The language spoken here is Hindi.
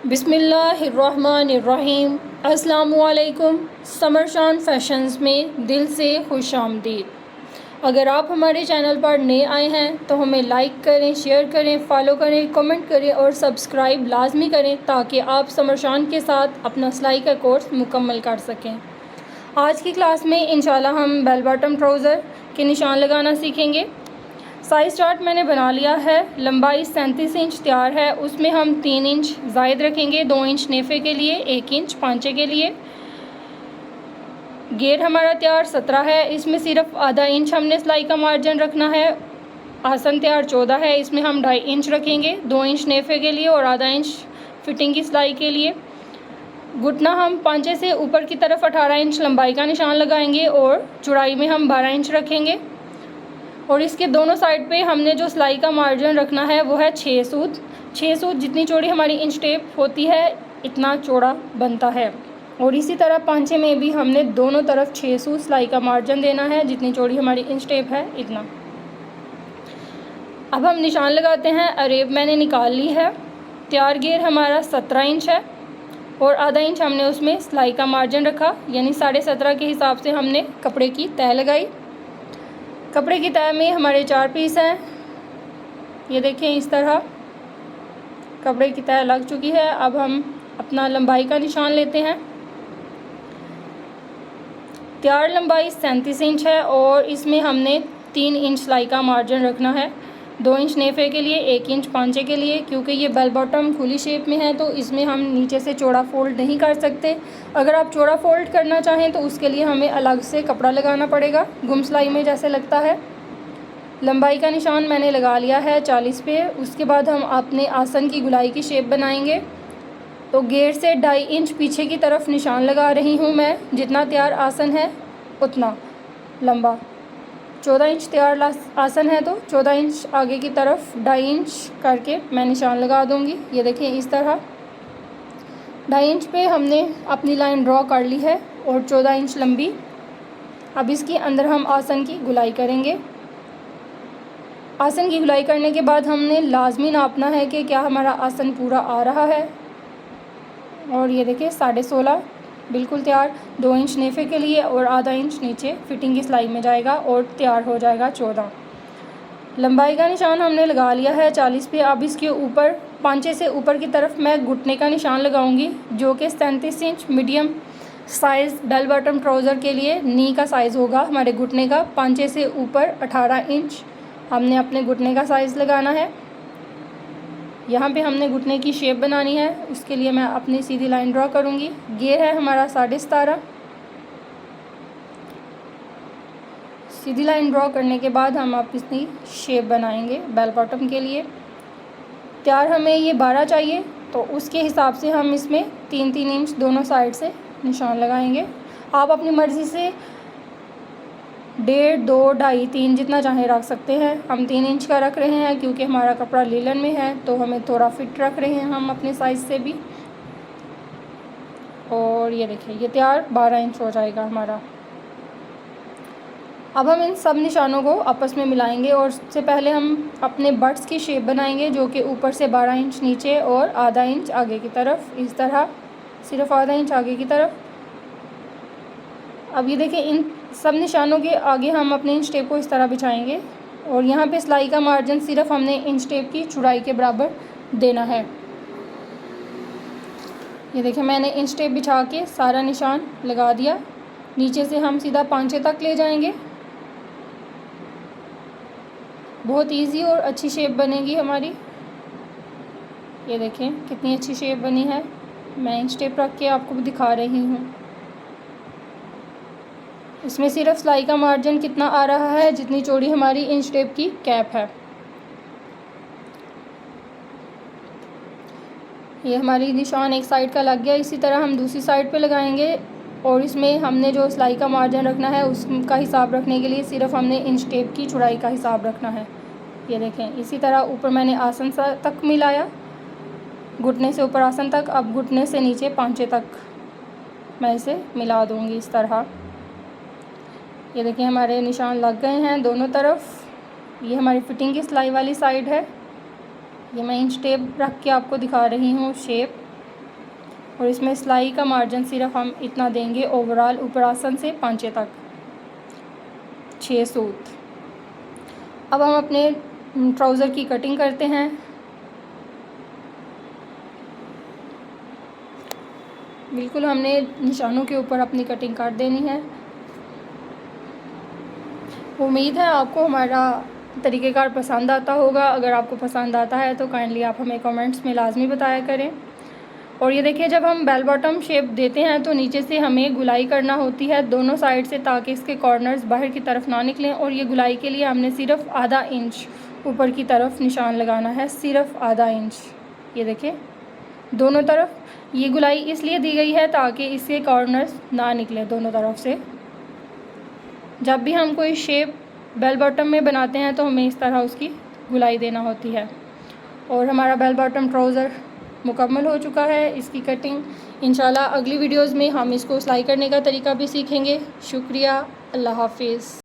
बिस्मिल्लाहिर्रहमानिर्रहीम। अस्सलामुअलैकुम। समर शान फैशंस में दिल से खुश आमदीद। अगर आप हमारे चैनल पर नए आए हैं तो हमें लाइक करें, शेयर करें, फॉलो करें, कमेंट करें और सब्सक्राइब लाजमी करें ताकि आप समर शान के साथ अपना सिलाई का कोर्स मुकम्मल कर सकें। आज की क्लास में इंशाल्लाह हम बेल बॉटम ट्राउज़र के निशान लगाना सीखेंगे। साइज़ चार्ट मैंने बना लिया है। लंबाई 37 इंच तैयार है, उसमें हम 3 इंच ज़ायद रखेंगे, 2 इंच नेफ़े के लिए, 1 इंच पांचे के लिए। घेर हमारा तैयार 17 है, इसमें सिर्फ आधा इंच हमने सिलाई का मार्जिन रखना है। आसन तैयार 14 है, इसमें हम 2.5 इंच रखेंगे, 2 इंच नेफ़े के लिए और आधा इंच फिटिंग की सिलाई के लिए। घुटना हम पांचे से ऊपर की तरफ 18 इंच लंबाई का निशान लगाएंगे और चौड़ाई में हम 12 इंच रखेंगे। और इसके दोनों साइड पे हमने जो सिलाई का मार्जिन रखना है वो है 6 सूत। 6 सूत जितनी चौड़ी हमारी इंच टेप होती है इतना चौड़ा बनता है। और इसी तरह पांचे में भी हमने दोनों तरफ 6 सूत सिलाई का मार्जिन देना है, जितनी चौड़ी हमारी इंच टेप है इतना। अब हम निशान लगाते हैं। अरेब मैंने निकाल ली है। तैयार घेर हमारा 17 इंच है और आधा इंच हमने उसमें सिलाई का मार्जिन रखा, यानी 17.5 के हिसाब से हमने कपड़े की तह लगाई। कपड़े की तह में हमारे 4 पीस हैं। ये देखें, इस तरह कपड़े की तह लग चुकी है। अब हम अपना लंबाई का निशान लेते हैं। तैयार लंबाई 37 इंच है और इसमें हमने 3 इंच सिलाई का मार्जिन रखना है, 2 इंच नेफ़े के लिए, 1 इंच पांचे के लिए। क्योंकि ये बेल बॉटम खुली शेप में है तो इसमें हम नीचे से चौड़ा फोल्ड नहीं कर सकते। अगर आप चौड़ा फोल्ड करना चाहें तो उसके लिए हमें अलग से कपड़ा लगाना पड़ेगा, गुम सिलाई में जैसे लगता है। लंबाई का निशान मैंने लगा लिया है 40 पे। उसके बाद हम अपने आसन की गुलाई की शेप बनाएंगे। तो घेर से 2.5 इंच पीछे की तरफ निशान लगा रही हूँ मैं। जितना तैयार आसन है उतना लंबा। 14 इंच तैयार आसन है तो 14 इंच आगे की तरफ 2.5 इंच करके मैं निशान लगा दूंगी। ये देखें, इस तरह 2.5 इंच पे हमने अपनी लाइन ड्रॉ कर ली है और 14 इंच लंबी। अब इसके अंदर हम आसन की गुलाई करेंगे। आसन की गुलाई करने के बाद हमने लाजमी नापना है कि क्या हमारा आसन पूरा आ रहा है। और ये देखिए 16.5 बिल्कुल तैयार। 2 इंच नेफ़े के लिए और आधा इंच नीचे फिटिंग की सिलाई में जाएगा और तैयार हो जाएगा 14। लंबाई का निशान हमने लगा लिया है 40 पे। अब इसके ऊपर पांचे से ऊपर की तरफ मैं घुटने का निशान लगाऊंगी, जो कि 37 inch medium size bell bottom trouser के लिए नी का साइज़ होगा हमारे घुटने का। पांचे से ऊपर 18 इंच हमने अपने घुटने का साइज़ लगाना है। यहाँ पे हमने घुटने की शेप बनानी है, उसके लिए मैं अपनी सीधी लाइन ड्रॉ करूँगी। घेर है हमारा 17.5। सीधी लाइन ड्रॉ करने के बाद हम अपनी शेप बनाएंगे बेल बॉटम के लिए। तैयार हमें ये 12 चाहिए तो उसके हिसाब से हम इसमें 3-3 इंच दोनों साइड से निशान लगाएंगे। आप अपनी मर्ज़ी से 1.5, 2, 2.5, 3 जितना चाहें रख सकते हैं। हम 3 इंच का रख रहे हैं क्योंकि हमारा कपड़ा लीलन में है तो हमें थोड़ा फिट रख रहे हैं हम अपने साइज़ से भी। और ये देखिए, ये तैयार 12 इंच हो जाएगा हमारा। अब हम इन सब निशानों को आपस में मिलाएंगे और सबसे पहले हम अपने बट्स की शेप बनाएंगे, जो कि ऊपर से 12 इंच नीचे और आधा इंच आगे की तरफ, इस तरह सिर्फ आधा इंच आगे की तरफ। अब ये देखिए, इन सब निशानों के आगे हम अपने इंच टेप को इस तरह बिछाएंगे और यहाँ पे सिलाई का मार्जिन सिर्फ हमने इंच टेप की चौड़ाई के बराबर देना है। ये देखिए, मैंने इंच टेप बिछा के सारा निशान लगा दिया। नीचे से हम सीधा पांचे तक ले जाएंगे। बहुत इजी और अच्छी शेप बनेगी हमारी। ये देखें कितनी अच्छी शेप बनी है। मैं इंच टेप रख के आपको भी दिखा रही हूँ। इसमें सिर्फ सिलाई का मार्जिन कितना आ रहा है, जितनी चौड़ी हमारी इंच टेप की कैप है। ये हमारी निशान एक साइड का लग गया। इसी तरह हम दूसरी साइड पे लगाएंगे और इसमें हमने जो सिलाई का मार्जिन रखना है उसका हिसाब रखने के लिए सिर्फ हमने इंच टेप की चौड़ाई का हिसाब रखना है। ये देखें, इसी तरह ऊपर मैंने आसन तक मिलाया, घुटने से ऊपर आसन तक। अब घुटने से नीचे पांचे तक मैं इसे मिला दूँगी इस तरह। ये देखिए, हमारे निशान लग गए हैं दोनों तरफ। ये हमारी फिटिंग की सिलाई वाली साइड है। ये मैं इंच टेप रख के आपको दिखा रही हूँ शेप। और इसमें सिलाई का मार्जिन सिर्फ हम इतना देंगे ओवरऑल ऊपर आसन से पांचे तक 6 सूत। अब हम अपने ट्राउज़र की कटिंग करते हैं। बिल्कुल हमने निशानों के ऊपर अपनी कटिंग काट देनी है। उम्मीद है आपको हमारा तरीक़ेकार पसंद आता होगा। अगर आपको पसंद आता है तो काइंडली आप हमें कमेंट्स में लाजमी बताया करें। और ये देखिए, जब हम बेल बॉटम शेप देते हैं तो नीचे से हमें गुलाई करना होती है दोनों साइड से, ताकि इसके कॉर्नर्स बाहर की तरफ ना निकलें। और ये गुलाई के लिए हमने सिर्फ आधा इंच ऊपर की तरफ निशान लगाना है, सिर्फ आधा इंच। ये देखिए दोनों तरफ ये गुलाई इसलिए दी गई है ताकि इसके कॉर्नर्स ना निकले दोनों तरफ से। जब भी हम कोई शेप बेल बॉटम में बनाते हैं तो हमें इस तरह उसकी गुलाई देना होती है। और हमारा बेल बॉटम ट्राउज़र मुकम्मल हो चुका है। इसकी कटिंग इंशाल्लाह अगली वीडियोज़ में हम इसको सिलाई करने का तरीका भी सीखेंगे। शुक्रिया, अल्लाह हाफिज़।